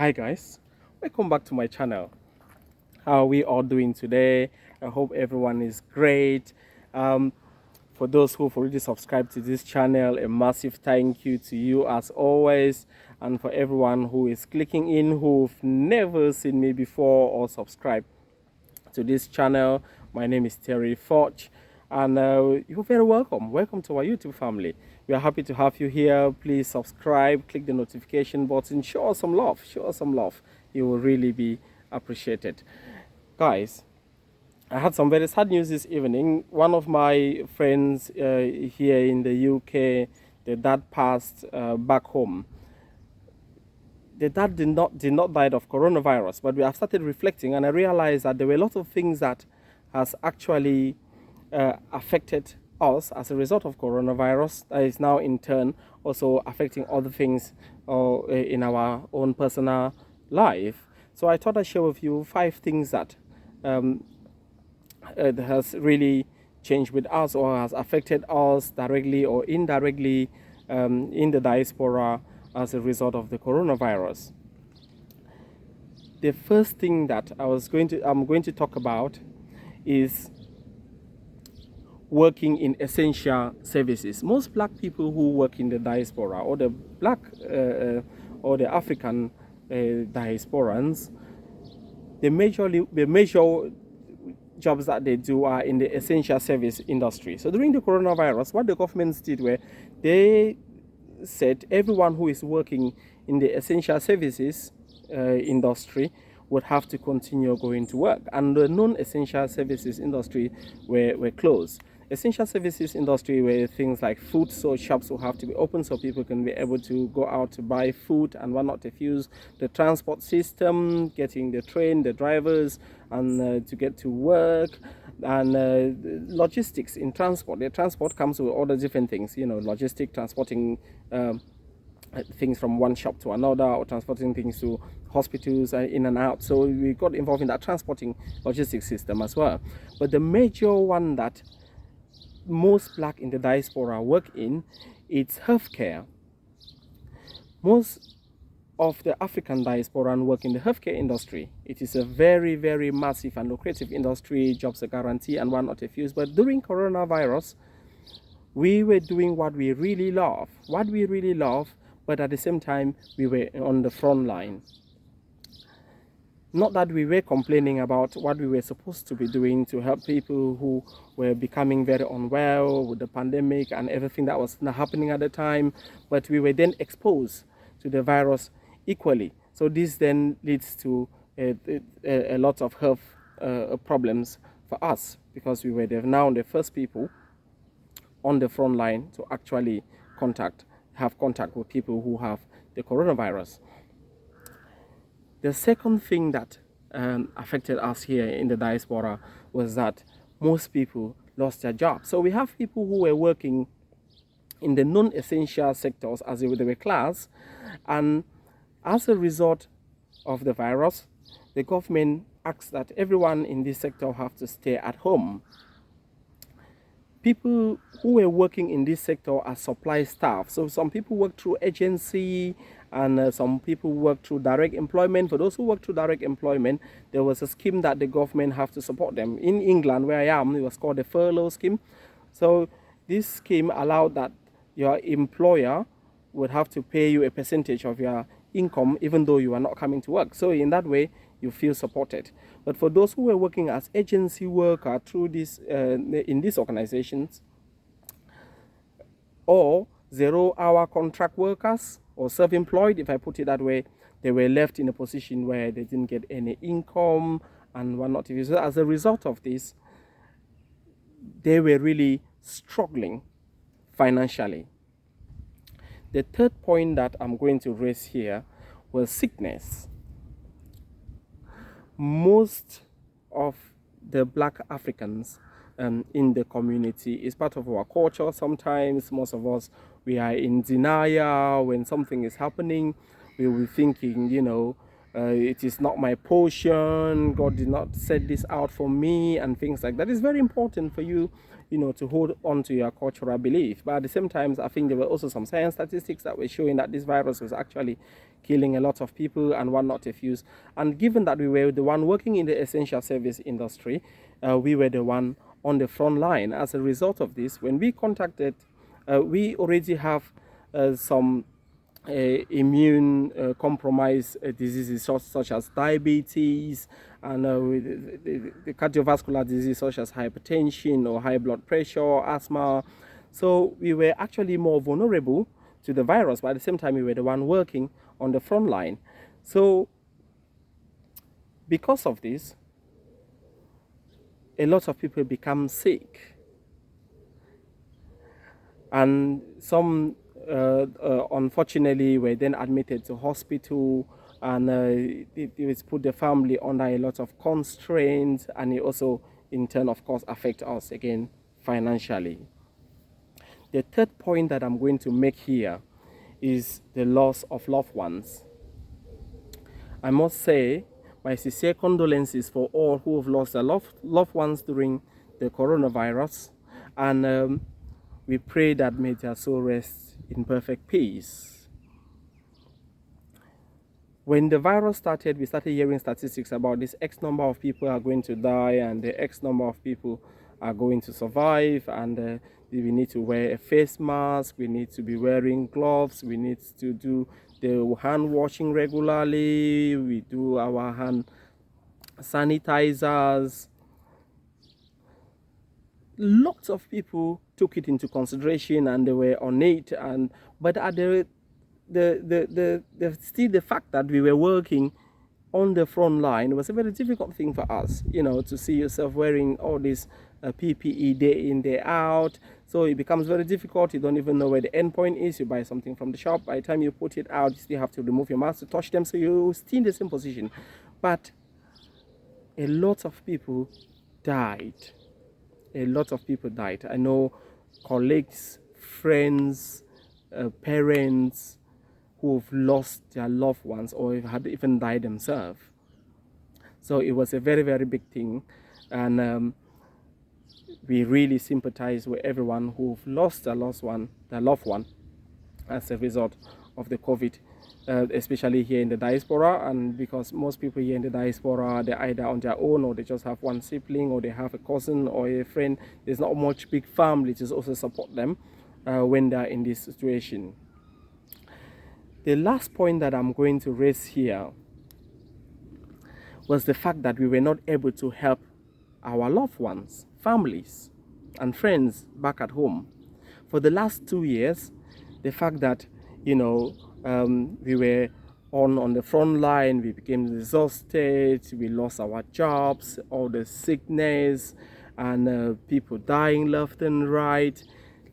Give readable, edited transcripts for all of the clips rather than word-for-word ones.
Hi guys, welcome back to my channel. How are we all doing today? I hope everyone is great. Um, for those who've already subscribed to this channel, a massive thank you to you as always. And for everyone who is clicking in who've never seen me before or subscribed to this channel, my name is Terry Forge, and you're very welcome. Welcome to our YouTube family. We are happy to have you here. Please subscribe, click the notification button, show us some love. Show us some love. You will really be appreciated. Guys, I had some very sad news this evening. One of my friends here in the UK, the dad passed back home. The dad did not die of coronavirus, but we have started reflecting, and I realized that there were a lot of things that has actually affected us as a result of coronavirus. That is now in turn also affecting other things in our own personal life. So I thought I'd share with you 5 things that has really changed with us or has affected us directly or indirectly in the diaspora as a result of the coronavirus. The first thing that I'm going to talk about is working in essential services. Most black people who work in the diaspora, or the black or the African diasporans, the major jobs that they do are in the essential service industry. So during the coronavirus, what the governments did were they said everyone who is working in the essential services industry would have to continue going to work, and the non-essential services industry were closed. Essential services industry were things like food, so shops will have to be open so people can be able to go out to buy food and whatnot. If use the transport system, getting the train, the drivers, and to get to work, and logistics in transport. The transport comes with all the different things, logistic transporting things from one shop to another, or transporting things to hospitals in and out. So we got involved in that transporting logistics system as well. But the major one that most black in the diaspora work in, it's healthcare. Most of the African diaspora work in the healthcare industry. It is a very, very massive and lucrative industry, jobs are guaranteed and whatnot if used. But during coronavirus, we were doing what we really love, but at the same time, we were on the front line. Not that we were complaining about what we were supposed to be doing to help people who were becoming very unwell with the pandemic and everything that was happening at the time, but we were then exposed to the virus equally. So this then leads to a lot of health problems for us, because we were now the first people on the front line to actually have contact with people who have the coronavirus. The second thing that affected us here in the diaspora was that most people lost their jobs. So we have people who were working in the non-essential sectors as they were class, and as a result of the virus, the government asked that everyone in this sector have to stay at home. People who were working in this sector as supply staff. So some people work through agency, and some people work through direct employment. For those who work through direct employment, there was a scheme that the government have to support them. In England, where I am, it was called the furlough scheme. So this scheme allowed that your employer would have to pay you a percentage of your income even though you are not coming to work. So in that way, you feel supported. But for those who were working as agency worker through this in these organizations, or 0-hour contract workers or self-employed, if I put it that way, they were left in a position where they didn't get any income and whatnot. So as a result of this, they were really struggling financially. The third point that I'm going to raise here was sickness. Most of the black Africans in the community is part of our culture. Sometimes most of us, we are in denial when something is happening. We will be thinking, it is not my portion, God did not set this out for me, and things like that. It's very important for you, to hold on to your cultural belief. But at the same time, I think there were also some science statistics that were showing that this virus was actually killing a lot of people and not a few. And given that we were the one working in the essential service industry, we were the one on the front line. As a result of this, when we contacted, we already have some immune compromised diseases such as diabetes and the cardiovascular disease such as hypertension or high blood pressure, asthma. So we were actually more vulnerable to the virus, but at the same time we were the one working on the front line. So because of this, a lot of people become sick, and some unfortunately were then admitted to hospital, and it put the family under a lot of constraints, and it also in turn of course affect us again financially. The third point that I'm going to make here is the loss of loved ones. I must say my sincere condolences for all who have lost their loved ones during the coronavirus, and we pray that may their soul rest in perfect peace. When the virus started, we started hearing statistics about this X number of people are going to die and the X number of people are going to survive, and we need to wear a face mask, we need to be wearing gloves, we need to do the hand washing regularly, we do our hand sanitizers. Lots of people took it into consideration and they were on it, but at still the fact that we were working on the front line was a very difficult thing for us, to see yourself wearing all this PPE day in, day out. So it becomes very difficult. You don't even know where the end point is. You buy something from the shop. By the time you put it out, you still have to remove your mask to touch them. So you're still in the same position. But a lot of people died. A lot of people died. I know colleagues, friends, parents who have lost their loved ones or had even died themselves. So it was a very, very big thing. And we really sympathize with everyone who've lost their loved one as a result of the COVID, especially here in the diaspora. And because most people here in the diaspora, they're either on their own or they just have one sibling or they have a cousin or a friend. There's not much big family to also support them when they're in this situation. The last point that I'm going to raise here was the fact that we were not able to help our loved ones, families, and friends back at home. For the last 2 years, the fact that, we were on the front line, we became exhausted, we lost our jobs, all the sickness, and people dying left and right,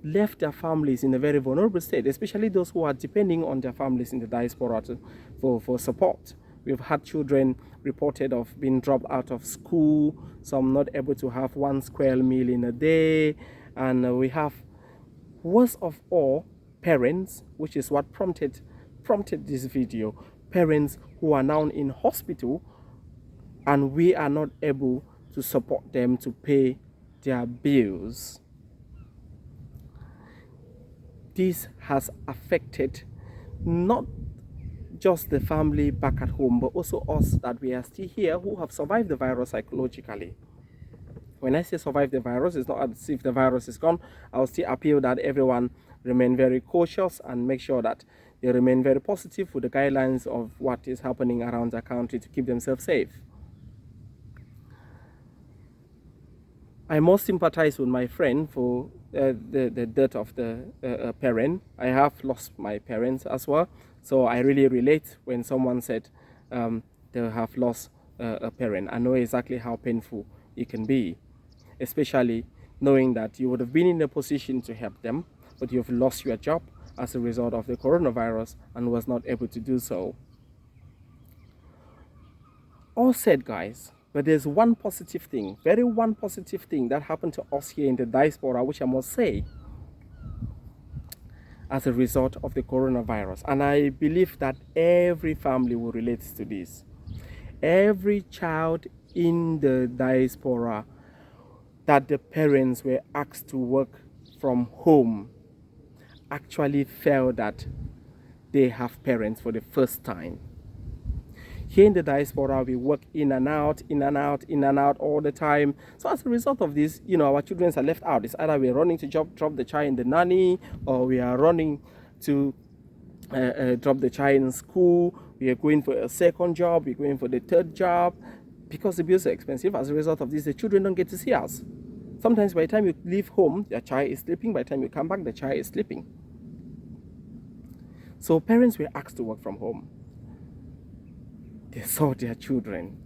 left their families in a very vulnerable state, especially those who are depending on their families in the diaspora for support. We've had children reported of being dropped out of school, some not able to have one square meal in a day, and we have, worst of all, parents, which is what prompted this video, parents who are now in hospital and we are not able to support them to pay their bills. This has affected not just the family back at home, but also us that we are still here who have survived the virus psychologically. When I say survive the virus, it's not as if the virus is gone. I'll still appeal that everyone remain very cautious and make sure that they remain very positive with the guidelines of what is happening around the country to keep themselves safe. I must sympathize with my friend for the death of the parent. I have lost my parents as well, so I really relate when someone said they have lost a parent. I know exactly how painful it can be, especially knowing that you would have been in a position to help them, but you've lost your job as a result of the coronavirus and was not able to do so. All said, guys, but there's one positive thing, one positive thing that happened to us here in the diaspora, which I must say. as a result of the coronavirus. And I believe that every family will relate to this. Every child in the diaspora that the parents were asked to work from home actually felt that they have parents for the first time. Here in the diaspora, we work in and out, in and out, in and out all the time. So as a result of this, our children are left out. It's either we're running to drop the child in the nanny, or we are running to drop the child in school. We are going for a second job. We're going for the third job because the bills are expensive. As a result of this, the children don't get to see us. Sometimes by the time you leave home, your child is sleeping. By the time you come back, the child is sleeping. So parents were asked to work from home. They saw their children.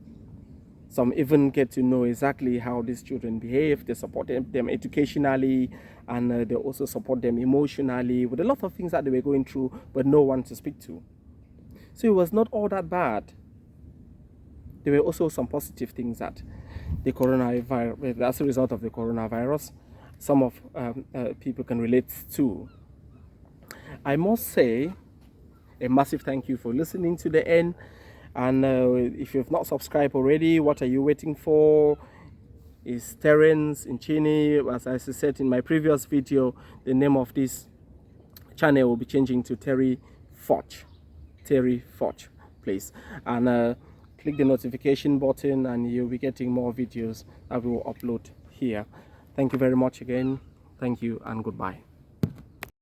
Some even get to know exactly how these children behave. They support them educationally, and they also support them emotionally with a lot of things that they were going through, but no one to speak to. So it was not all that bad. There were also some positive things that the coronavirus, as a result of the coronavirus, some of people can relate to. I must say a massive thank you for listening to the end. And if you've not subscribed already, what are you waiting for? Is Terence in Chini, as I said in my previous video, the name of this channel will be changing to Terry Forge, please. And click the notification button and you'll be getting more videos that we will upload here. Thank you very much again. Thank you and goodbye.